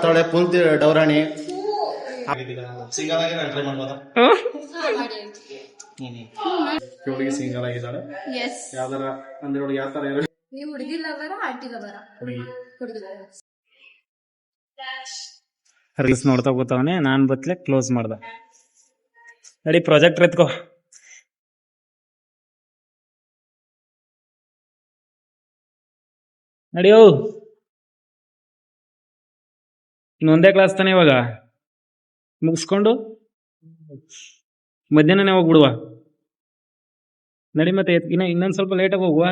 ಮಾಡ್ತಾಳೆ full ಡೌರಾಣಿ. Single ಆಗಿ ನಾನು ಟ್ರೈ ಮಾಡ್ಬೋದಾ? ಇವಳಿಗೆ ಸಿಂಗಲ್ ಆಗಿದ್ದಾಳೆ. ಯಾವ್ದಾರ ಅಂದ್ರೆ ಇವಳಿಗೆ ಯಾವ ತರ ಇರೋ ಹುಡುಗಿ ರೀಲ್ಸ್ ನೋಡ್ತಾ ಕೂತವನೆ. ನಾನ್ ಬತ್ಲೆ ಕ್ಲೋಸ್ ಮಾಡ್ದ. ನಡಿ ಪ್ರಾಜೆಕ್ಟ್ ಎತ್ಕೋ. ನಡಿಯೋ, ಇನ್ನೊಂದೇ ಕ್ಲಾಸ್ ತಾನೆ ಇವಾಗ ಮುಗಿಸ್ಕೊಂಡು ಮಧ್ಯಾಹ್ನನೇ ಹೋಗ್ಬಿಡುವ. ನಡಿ ಮತ್ತೆ ಇನ್ನೊಂದ್ ಸ್ವಲ್ಪ ಲೇಟಾಗಿ ಹೋಗುವ.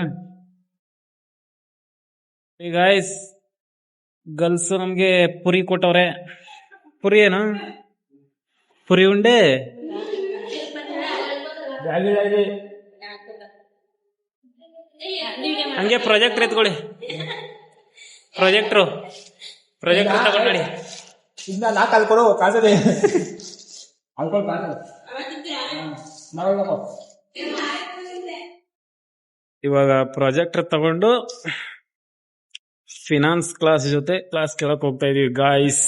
ಗಾಯ್ಸ್, ಗರ್ಲ್ಸ್ ನಮ್ಗೆ ಪುರಿ ಕೊಟ್ಟವ್ರೆ. ಪುರಿ ಏನು? ಪುರಿ ಉಂಡೆ ಹಂಗೆ ಪ್ರಾಜೆಕ್ಟರ್ ಎತ್ಕೊಳ್ಳಿ. ಪ್ರಾಜೆಕ್ಟರ್ ತಗೊಂಡು ನೋಡಿ. ಕೊಡು ಕಾಸದೆ ಇವಾಗ ಪ್ರಾಜೆಕ್ಟರ್ ತಗೊಂಡು ಫಿನಾನ್ಸ್ ಕ್ಲಾಸ್ ಜೊತೆ ಕ್ಲಾಸ್ ಕೇಳಕ್ ಹೋಗ್ತಾ ಇದೀವಿ ಗಾಯ್ಸ್.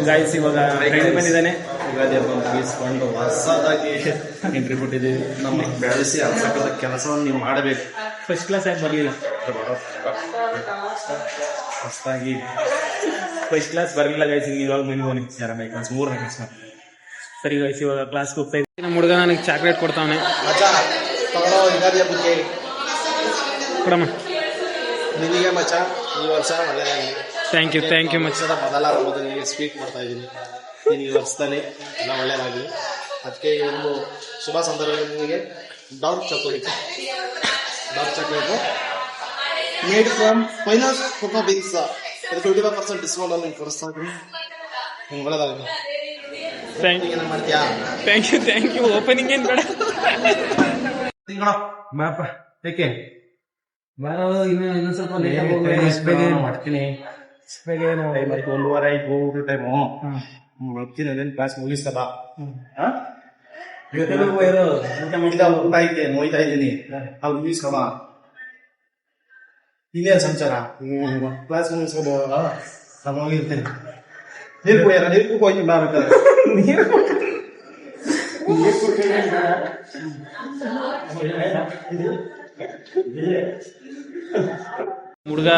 ಗಾಯ್ಸ್ ಇವಾಗ ಫ್ರೆಂಡ್ ಬಂದಿದ್ದಾನೆ. ಯುಗಾದಿ ಹಬ್ಬ ಮುಗಿಸ್ಕೊಂಡು ಹೊಸದಾಗಿ ಎಂಟ್ರಿ ಕೊಟ್ಟಿದ್ದೀವಿ. ನಮಗೆ ಬೆಳೆಸಿ ಅನ್ಸಕ್ಕದ ಕೆಲಸವನ್ನು ನೀವು ಮಾಡಬೇಕು. ಫಸ್ಟ್ ಕ್ಲಾಸ್ ಆಗಿ ಬರ್ಲಿಲ್ಲ, ಹೊಸದಾಗಿ ಫಸ್ಟ್ ಕ್ಲಾಸ್ ಬರ್ಲಿಲ್ಲ ಗಾಯ್ಸ್. ಇವಾಗ ಬಂದಿದ್ದಾನೆ 2ನೇ ಕ್ಲಾಸ್ 3ನೇ ಕ್ಲಾಸ್. ಸರಿ ಗಾಯ್ಸ್, ಇವಾಗ ಕ್ಲಾಸ್ ಹೋಗ್ತಾ ಇದ್ದೀನಿ. ನಮ್ಮ ಹುಡುಗ ನನಗೆ ಚಾಕ್ಲೇಟ್ ಕೊಡ್ತಾವನೆ. ಯುಗಾದಿ ಹಬ್ಬಕ್ಕೆ ಕೊಡಮ್ಮ. ನಿನಗೆ ಮಚ್ಚ ಈ ವರ್ಷ ಒಳ್ಳೆಯದಾಗಲಿ. ಥ್ಯಾಂಕ್ ಯು ಮಚ್ಚ. ಮೊದಲ ಮೊದಲಿಗೆ ಸ್ವೀಟ್ ಮಾಡ್ತಾ ಇದ್ದೀನಿ. ನೀನು ಈ ವರ್ಷದಲ್ಲಿ ಎಲ್ಲ ಒಳ್ಳೆಯದಾಗಲಿ. ಅದಕ್ಕೆ ಈ ಒಂದು ಶುಭ ಸಂದರ್ಭಗಳಿಗೆ dark chocolate made from finance cocoa beans 25% discount ಅಲ್ಲಿ ಕೊಡಿಸ್ತಾ ಇದ್ದೀನಿ. ನಿಮ್ಗೆ ಒಳ್ಳೆಯದಾಗಲಿ. ಮಾಡ್ತೀಯಾ? Thank you. ಓಪನಿಂಗ್ ಏನ್ ಬೇಡ ಏಕೆ ಇನ್ನೊಂದ್ ಸ್ವಲ್ಪ ಮಾಡ್ತೀನಿ. 1:30 ಆಯ್ತು ಹೋಗ್ರಿ ಟೈಮು. ಬರ್ತೀನಿ, ಅದೇನು ಕ್ಲಾಸ್ ಮುಗಿಸ್ತಲ್ಲ. ಊಟ ಐತೆ, ನೋಯ್ತಾ ಇದ್ದೀನಿ. ಅವ್ರು ಮುಗಿಸ್ಕೊಳ. ಇನ್ನೇನು ಸಂಚಾರ? ಕ್ಲಾಸ್ ಮುಗಿಸ್ಕೊಂಡು ನಾನು ಹೋಗಿರ್ತೇನೆ. ನೀರು ಕುಡಿಯಾರ? ನೀರು ಹೋಗಿ ಮಾಡ್ಬೇಕಾದ್ರೆ ಹುಡುಗ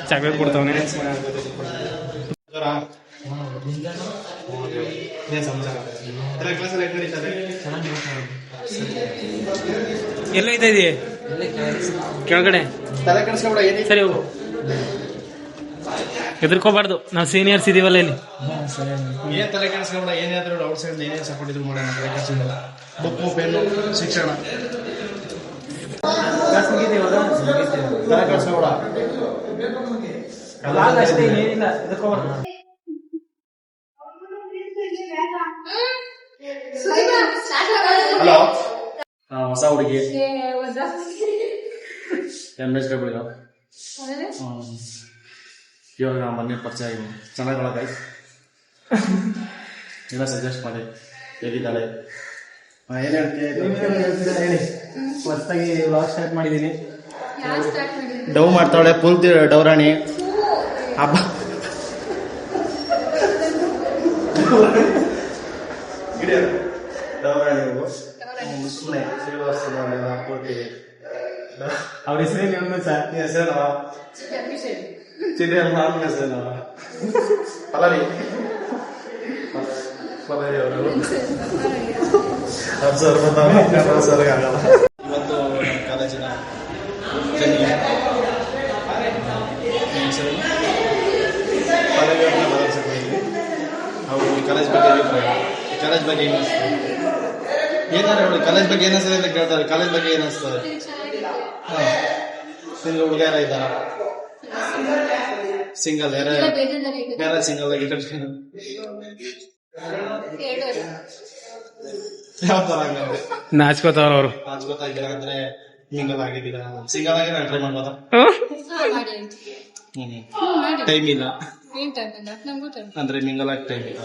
ಚಾಕ್ಲೇಟ್ ಕೊಡ್ತಾವನೆ. ಎಲ್ಲ ಐತಾ ಇದೆಯೇ ಕೆಳಗಡೆ? ಸರಿ ಹೋಗು, ಹೆದರ್ಕೋಬಾರ್ದು. ನಾವು ಸೀನಿಯರ್ಸ್ ಇದೀವಲ್ಲ ಇಲ್ಲಿ. ಏನ್ ತಲೆ ಕೆಡಿಸ್ಕೊಂಡ? ಏನಾದ್ರು ಔಟ್ ಸೈಡ್ ಏನೇನು ಸಪೋರ್ಟ್ ಇದ್ರು ಮಾಡೋಣ. ತಲೆ ಕೆಡಿಸ್ಕೊಂಡ ಬುಕ್ಕು ಪೆನ್ನು ಶಿಕ್ಷಣ ತಲೆ ಕೆಡಿಸ್ಕೊಂಡ ಅಷ್ಟೇ, ಏನಿಲ್ಲ. ಹಲೋ, ಹೊಸ ಹುಡುಗಿ ವೆಜಿಟೇಬಲ್ ಇವಾಗ ನಾವು ಮನೆ ಪರಿಚಯ ಆಗಿದೆ. ಚೆನ್ನಾಗಿ ಗೈಸ್, ಏನೋ ಸಜೆಸ್ಟ್ ಮಾಡಿ. ಹೇಗಿದ್ದಾಳೆ? ಏನ್ ಹೇಳ್ತೀಯ ಹೇಳಿ. ಹೊಸದಾಗಿ ವ್ಲಾಗ್ ಸ್ಟಾರ್ಟ್ ಮಾಡಿದ್ದೀನಿ. ಡವ್ ಮಾಡ್ತಾಳೆ ಫುಲ್ ಡೌರಾಣಿ. ಹಬ್ಬ ಡೌರಾಣಿ ಅವ್ರ ಹೆಸರೇನು ಸರ್? ಹೆಸರೇನವ? ಚಿಡಿಯಲ್ ನಾನು ಹೆಸರೇನವ? ಪಲ್ಲವಿ ಅವರು ಆಗಲ್ಲ. ಇವತ್ತು ನಮ್ಮ ಕಾಲೇಜಿನ ಪಲ್ಲವಿಯವ್ರನ್ನ ಮಾತಾಡ್ಸಕ್ಕಿದ್ವಿ. ಅವರು ಕಾಲೇಜ್ ಬಗ್ಗೆ ಅಭಿಪ್ರಾಯ, ಕಾಲೇಜ್ ಬಗ್ಗೆ ಏನು ಅನಿಸ್ತದೆ? ಏನಾರು ಹೇಳಿ, ಕಾಲೇಜ್ ಬಗ್ಗೆ ಏನಿಸ್ತದೆ ಅಂತ ಕೇಳ್ತಾರೆ. ಕಾಲೇಜ್ ಬಗ್ಗೆ ಏನಿಸ್ತದೆ? ನಿಮ್ಗೆ ಹುಡುಗ ಯಾರ ಇದ್ದಾರ? ಸಿಂಗಲ್ ಯಾರ? ಯಾರ ಸಿಂಗಲ್ ಆಗಿ ಯಾವ ತರ ಹಂಗಂದ್ರೆ ನಾಚ್ಕೋತಾವ್ರ ಅವರು. ನಾಚ್ಕೋತಾ ಇದ್ದೀರಾ ಅಂದ್ರೆ ಮಿಂಗಲ್ ಆಗಿದ್ದೀರಾ? ಸಿಂಗಲ್ ಆಗಿ ನಾನು ಟ್ರೈ ಮಾಡ್ಬೋದಾ? ಟೈಮ್ ಇಲ್ಲ ಅಂದ್ರೆ ಮಿಂಗಲ್ ಆಗಿ ಟೈಮ್ ಇಲ್ಲ.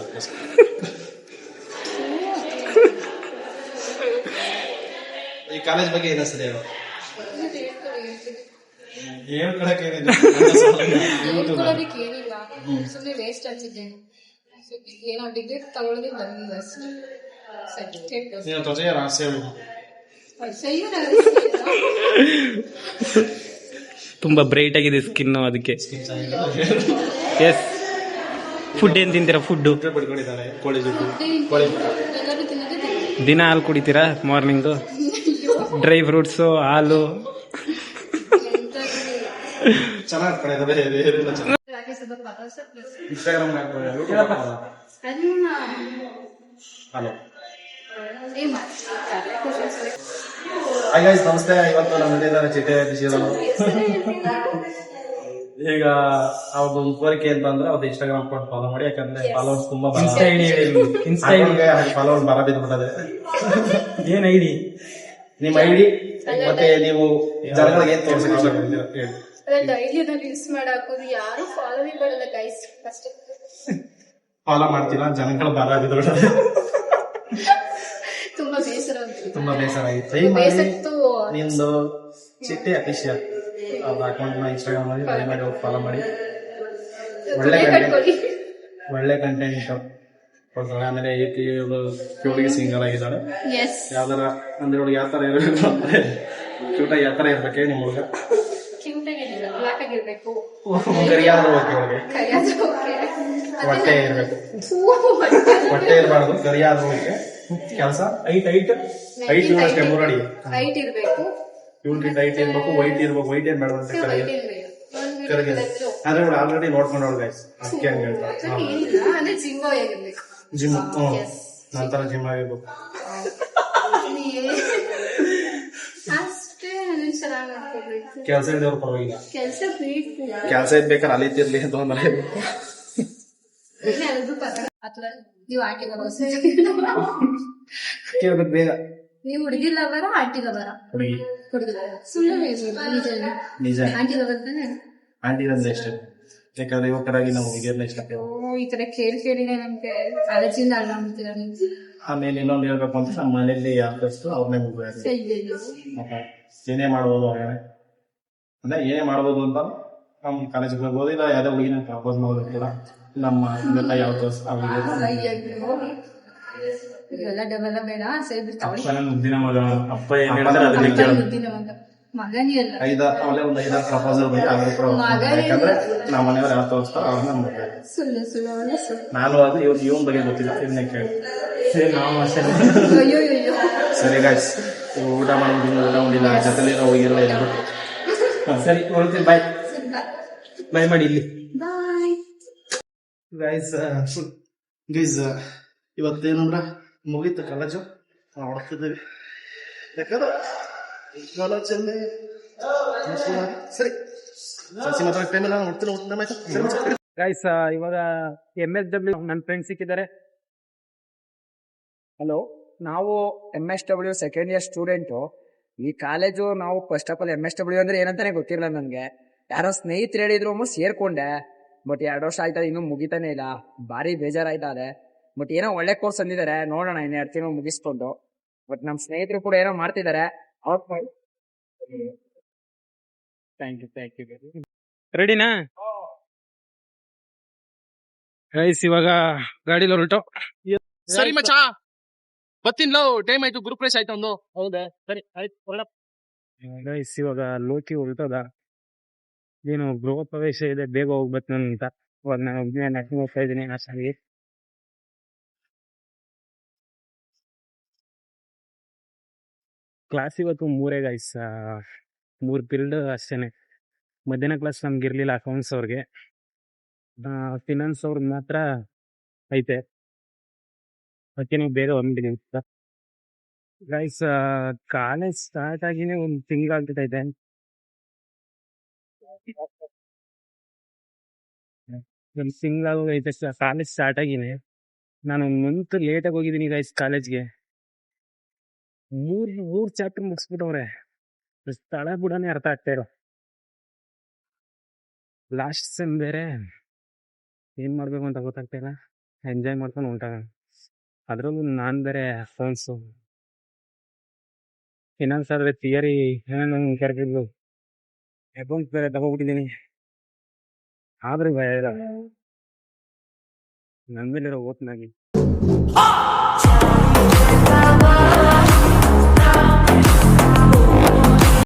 ಈ ಕಾಲೇಜ್ ಬಗ್ಗೆ ಏನಿಸ್ತದೆ ಹೇಳು. ಹೇಳ್ಕೊಳಕ್ಕೇನಿದೆ ಹೇಳ್ಕೊಳ್ಳೋದಕ್ಕೆ ಏನಿಲ್ಲ, ಸುಮ್ಮನೆ ವೇಸ್ಟ್ ಅನ್ಸಿದ್ದೆ. ಏನೋ ಡಿಗ್ರಿ ತಗೊಳ್ಳೋದೇ ಬಂದಿಲ್ಲ ಅಷ್ಟೇ. ಸರ್ಟಿಫಿಕೇಟ್ ನೀನು ತೊಜೆಯ ರಹಸ್ಯ ಹೇಳು. ತುಂಬಾ ಬ್ರೈಟ್ ಆಗಿದೆ ಸ್ಕಿನ್, ಅದಕ್ಕೆ. ಎಸ್. ಫುಡ್ ಏನ್ ತಿಂತೀರಾ? ಫುಡ್ ಬಿಡ್ಕೊಂಡಿದ್ದಾರೆ ಕೋಳಿ ಜೊತೆ ಕೋಳಿ ಎಲ್ಲರೂ ತಿನ್ನೋದೇ ತಿನ್ನೋದು. ದಿನ ಹಾಲು ಕುಡಿತೀರಾ? ಮಾರ್ನಿಂಗು ಡ್ರೈ ಫ್ರೂಟ್ಸು, ಹಾಲು. ಚೆನ್ನಾಗಿ ಕಡೆ ಏನಿಲ್ಲ ಚೆನ್ನಾಗಿ. ಇನ್ಸ್ಟಾಗ್ರಾಮ್ ಹಲೋ ಹಾಯ್ ಗೈಸ್, ನಮಸ್ತೆ. ಇವತ್ತು ನಮ್ಮ ನಡೆದಿದ್ದಾರೆ ಚಿಟ್ಟೆ ವಿಷಯಗಳು. ಈಗ ಅವ್ರದ್ದು ಒಂದು ಕೋರಿಕೆ ಅಂತ ಅಂದ್ರೆ ಅವ್ರದ್ದು ಇನ್ಸ್ಟಾಗ್ರಾಮ್ ಅಕೌಂಟ್ ಫಾಲೋ ಮಾಡಿ, ಯಾಕಂದ್ರೆ ಫಾಲೋವರ್ಸ್ ತುಂಬಾ ಫಾಲೋವರ್ಸ್ ಬರ ಬಿದ್ದುಬಿಟ್ಟದೆ. ಏನ್ ಐಡಿ? ನಿಮ್ಮ ಐಡಿ ಮತ್ತೆ ನೀವು ಜನಗಳಿಗೆ ಏನ್ ತೋರಿಸಕ್ಕೆ ಇಷ್ಟಪಡ್ತೀರಾ ಹೇಳಿ. ಡೈಲಿ ಅದನ್ನ ಯೂಸ್ ಮಾಡಾಕೋದು, ಯಾರು ಫಾಲೋವೇ ಮಾಡಲ್ಲ ಗೈಸ್. ಅಷ್ಟೇ ಫಾಲೋ ಮಾಡ್ತೀರಾ, ಜನಗಳು ಬರ ಬಿದ್ದುಬಿಟ್ಟದೆ. ತುಂಬಾ ಬೇಸರ ಅಂತ. ತುಂಬಾ ಬೇಸರ ಆಗಿತ್ತು. ಬೇಸತ್ತು. ನಿಮ್ದು ಚಿಟ್ಟೆ ಅಫಿಷಿಯಲ್ ಅವ್ರ ಅಕೌಂಟ್ ನ ಇನ್ಸ್ಟಾಗ್ರಾಮ್ ಅಲ್ಲಿ ದಯಮಾಡಿ ಹೋಗಿ ಫಾಲೋ ಮಾಡಿ. ಒಳ್ಳೆ ಕಂಟೆಂಟ್ ಕೊಡ್ತಾಳೆ. ಆಮೇಲೆ ಇವಳಿಗೆ ಸಿಂಗಲ್ ಆಗಿದ್ದಾಳೆ. ಯಾವ್ದಾರ ಅಂದ್ರೆ ಇವಳಿಗೆ ಯಾವ ತರ ಇರಬೇಕು ಅಂದ್ರೆ ಕ್ಯೂಟಾಗಿ ಯಾವ ತರ ಇರ್ಬೇಕೆ ನಿಮ್ಮ ಹುಡುಗ? ಬ್ಲಾಕ್ ಆಗಿರ್ಬೇಕು, ಕರಿಯಾದ್ರೂ ಓಕೆ. ಇವಳಿಗೆ ಹೊಟ್ಟೆ ಇರ್ಬೇಕು, ಹೊಟ್ಟೆ ಇರಬಾರ್ದು, ಕರಿಯಾದ್ರೂ ಓಕೆ. ಕೆಲಸ ಐಟ್ ಅಷ್ಟೇ ಮೂರಡಿ ಹೈಟ್ ಇರ್ಬೇಕು, ಇವ್ರಿಗೆ ಟೈಟ್ ಇರ್ಬೇಕು, ವೈಟ್ ಇರ್ಬೇಕು. ವೈಟ್ ಏನ್ ಬೇಡ ಅಂತ ಕರೆಗೆ ಆದ್ರೆ ಇವಳು ಆಲ್ರೆಡಿ ನೋಡ್ಕೊಂಡವಳು ಗೈಸ್, ಅದಕ್ಕೆ ಹಂಗೆ ಹೇಳ್ತಾರೆ. ಅಂದ್ರೆ ಜಿಮ್ ಆಗಿರ್ಬೇಕು. ಜಿಮ್ ನಂತರ ಜಿಮ್ ಆಗಿರ್ಬೇಕು. ಅಷ್ಟೇ ಚೆನ್ನಾಗಿ ಮಾಡ್ಕೊಡ್ಬೇಕು. ಕೆಲಸ ಇದ್ದವ್ರು ಪರವಾಗಿಲ್ಲ, ಕೆಲಸ ಬೇಕು. ಕೆಲಸ ಇದ್ ಬೇಕಾದ್ರೆ ಅಲ್ಲಿ ತಿರ್ಲಿ ಅಂತ ಒಂದು ಅಥವಾ ನೀವು ಆಟಿಗ ಕೇಳ್ಬೇಕು ಬೇಗ. ನೀವು ಹುಡುಗಿ ಲವರ ಆಂಟಿ ಲವರ? ಹುಡುಗಿ. ಸುಳ್ಳು ನಿಜ. ಆಂಟಿ ಲವರ್ ತಾನೆ? ಆಂಟಿ ಅಂದ್ರೆ ಇಷ್ಟ, ಯಾಕಂದ್ರೆ ಯುವಕರಾಗಿ ನಾವು ಹುಡುಗಿಯರ್ನ ಇಷ್ಟ. ಈ ತರ ಕೇಳಿನೇ ನಮ್ಗೆ ಅಲರ್ಜಿಯಿಂದ ಅಲ್ಲ ಅಂತೀರ ನೀವು. ಆಮೇಲೆ ಇನ್ನೊಂದು ಹೇಳ್ಬೇಕು ಅಂತ, ನಮ್ಮ ಮನೆಯಲ್ಲಿ ಯಾವ್ದಷ್ಟು ಅವ್ರನ್ನೇ ಮುಗಿயாது. ಏನೇ ಮಾಡ್ಬೋದು ಅಂದ್ರೆ ಏನೇ ಮಾಡ್ಬೋದು ಅಂತ ನಮ್ಮ ಕಾಲೇಜಿಗೆ ಹೋಗ್ಬೋದು, ಇಲ್ಲ ಯಾವ್ದೋ ಹುಡುಗಿನ ಪ್ರಪೋಸ್ ಮಾಡೋದು ಕೂಡ ನಮ್ಮ ಇದೆಲ್ಲ ಯಾವ್ದು ಇವೆಲ್ಲ ಡಬಲ್ ಬೇಡ. ಸರಿ ಬಿಡ್ತಾವಳಿ ಮುದ್ದಿನ ಮಗ. ಅಪ್ಪ ಏನ್ ಹೇಳ್ತಾರೆ ಅದನ್ನ ಕೇಳು. ಮಗನೇ ಅಲ್ಲ, ಅವಳೇ ಒಂದು 5 ಪ್ರಪೋಸಲ್ ಬೇಕು. ಯಾಕಂದ್ರೆ ನಮ್ಮ ಮನೆಯವ್ರು ಯಾವ ತೋರಿಸ್ತಾರೋ ಅವ್ರನ್ನ ಮದುವೆ. ಸುಳ್ಳು ಸುಳ್ಳು ಅವಳ ಸುಳ್ಳು. ನಾನು ಅದು ಇವನ್ ಬಗ್ಗೆ ಗೊತ್ತಿಲ್ಲ, ಇವನ್ನೇ ಕೇಳಿ. ಸರಿ, ನಾವು ಅಷ್ಟೇ. ಅಯ್ಯೋ ಅಯ್ಯೋ. ಸರಿ ಗಾಯ್ಸ್, ಊಟ ಮಾಡಿಲ್ಲ ಜೊತೆಲಿ ಹೋಗಿಲ್ಲ ಇಲ್ಲ. ಸರಿ, ಹೊರಡ್ತೀನಿ. ಬಾಯ್ ಬಾಯ್ ಮಾಡಿ ಇಲ್ಲಿ. Bye guys. ಇವತ್ತೇನಂದ್ರ ಮುಗೀತು ಕಾಲೇಜು, ನಾವು ಹೊಡ್ತಿದ್ದೀವಿ. ಯಾಕಂದ್ರೆ ಕಾಲೇಜಲ್ಲಿ ಸರಿ ಗೈಸ್, ಇವಾಗ MSW ನನ್ನ ಫ್ರೆಂಡ್ ಸಿಕ್ಕಿದ್ದಾರೆ. ಹಲೋ, ನಾವು MSW ಸೆಕೆಂಡ್ ಇಯರ್ ಸ್ಟೂಡೆಂಟು. ಈ ಕಾಲೇಜು ನಾವು ಫಸ್ಟ್ ಆಫ್ ಆಲ್ MSW ಅಂದ್ರೆ ಏನಂತಾನೆ ಗೊತ್ತಿರಲಿಲ್ಲ ನನಗೆ. ಯಾರೋ ಸ್ನೇಹಿತರು ಹೇಳಿದ್ರು, ಸೇರ್ಕೊಂಡೆ. ಬಟ್ 2 ವರ್ಷ ಆಯ್ತದೆ, ಇನ್ನೂ ಮುಗಿತಾನೆ ಇಲ್ಲ. ಭಾರಿ ಬೇಜಾರಾಯ್ತದೆ. ಬಟ್ ಏನೋ ಒಳ್ಳೆ ಕೋರ್ಸ್ ಅಂದಿದ್ದಾರೆ, ನೋಡೋಣ ಇನ್ನು 2 ತಿಂಗಳು ಮುಗಿಸ್ಕೊಂಡು. ಬಟ್ ನಮ್ಮ ಸ್ನೇಹಿತರು ಕೂಡ ಏನೋ ಮಾಡ್ತಿದ್ದಾರೆ. Thank you. ರೆಡಿನಾ ಗೈಸ್? ಇವಾಗ ಗಾಡಿಲಿ ಹೊರಟು. ಸರಿ ಮಚ್ಚಾ, ಬತ್ತಿನ್ಲೋ, ಟೈಮ್ ಆಯ್ತು, ಗ್ರೂಪ್ ರೇಸ್ ಆಯ್ತು ಒಂದು. ಹೌದಾ? ಸರಿ ಆಯ್ತು, ಹೊರಡಪ್ಪ. ಗೈಸ್, ಇವಾಗ ಲೋಕಿ ಹೊರಟದ. ಏನು ಗೃಹ ಪ್ರವೇಶ ಇದೆ, ಬೇಗ ಹೋಗ್ಬೇಕು ನಾನು ಅಂತ. ಇವಾಗ ನಾನು ಒಬ್ಬನೇ ಹೋಗ್ತಾ ಇದ್ದೀನಿ ಆಸಾಗಿ. ಕ್ಲಾಸ್ ಇವತ್ತು 3 ಗೈಸ್, 3 ಪೀರಿಯಡ್ ಅಷ್ಟೇನೆ. ಮಧ್ಯಾಹ್ನ ಕ್ಲಾಸ್ ನಮ್ಗೆ ಇರ್ಲಿಲ್ಲ, ಅಕೌಂಟ್ಸ್ ಅವ್ರಿಗೆ. ಫಿನಾನ್ಸ್ ಅವ್ರದ್ದು ಮಾತ್ರ ಐತೆ. ಅದಕ್ಕೆ ನಾವು ಬೇಗ ಹೊಂದಿದ್ದೀವಿ ಗೈಸ್. ಕಾಲೇಜ್ ಸ್ಟಾರ್ಟ್ ಆಗಿನೇ 1 ತಿಂಗಳಾಗ್ಬಿಟ್ಟೈತೆ. ಕಾಲೇಜ್ ಸ್ಟಾರ್ಟ್ ಆಗಿನೇ ನಾನು 1 ಮಂತ್ ಲೇಟಾಗಿ ಹೋಗಿದ್ದೀನಿ ಗೈಸ್ ಕಾಲೇಜ್ಗೆ. 3 ಚಾಪ್ಟರ್ ಮುಗಿಸ್ಬಿಟ್ಟವ್ರೆ. ಸ್ಥಳ ಬುಡನೇ ಅರ್ಥ ಆಗ್ತಾ ಇರೋ. ಲಾಸ್ಟ್ ಸೆಮ್ ಬೇರೆ, ಏನ್ ಮಾಡ್ಬೇಕು ಅಂತ ಗೊತ್ತಾಗ್ತಾ ಇಲ್ಲ. ಎಂಜಾಯ್ ಮಾಡ್ಕೊಂಡು ಹೊಂಟಾಗ, ಅದ್ರಲ್ಲೂ ನಾನ್ ಬೇರೆ ಅಕೌಂಟ್ಸು. ಫಿನಾನ್ಸ್ ಆದ್ರೆ ಥಿಯರಿ ಏನೇನು ಕರೆಕ್ಟಿದ್ದು ಅಕೌಂಟ್ ಬೇರೆ ತಗೋಬಿಟ್ಟಿದ್ದೀನಿ. ಆದ್ರೆ ಭಯ ಇಲ್ಲ ನನ್ನ ಮೇಲಿರೋ ಓಟ್ನಾಗಿ